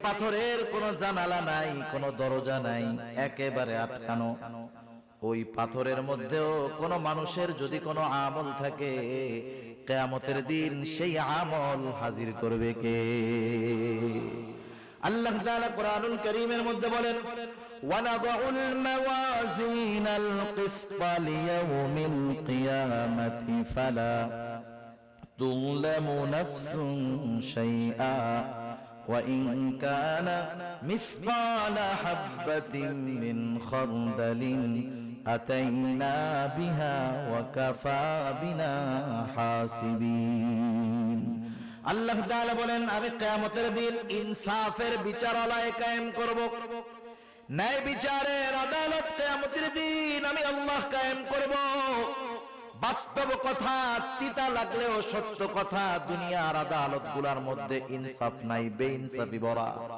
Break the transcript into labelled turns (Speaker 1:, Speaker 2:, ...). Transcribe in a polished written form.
Speaker 1: পাথরের কোনো জানালা নাই, কোনো দরজা নাই, একেবারে আটকানো। ওই পাথরের মধ্যেও কোনো মানুষের যদি কোনো আমল থাকে, কিয়ামতের দিন সেই আমল হাজির করবে কে? আল্লাহ তাআলা কোরআনুল কারীমের মধ্যে বলেন, ওয়ানাদাউল মাওয়াজিনাল কিসতা লিয়াউমিল কিয়ামাতি ফালা তুযলামু নাফসুন শাইআ ওয়া ইন কানা মিসকালা হাববাতিন মিন খারদালিন আতাইনা বিহা ওয়া কাফা বিনা হাসিবিন। আল্লাহ তাআলা বলেন, আমি কিয়ামতের দিন ইনসাফের বিচারালয় কায়েম করব, ন্যায় বিচারের আদালত কিয়ামতের দিন আমি আল্লাহ কায়েম করব। বাস্তব কথা, তিতা লাগলেও সত্য কথা, দুনিয়ার আদালতগুলোর মধ্যে ইনসাফ নাই, বেইনসাফি ভরা।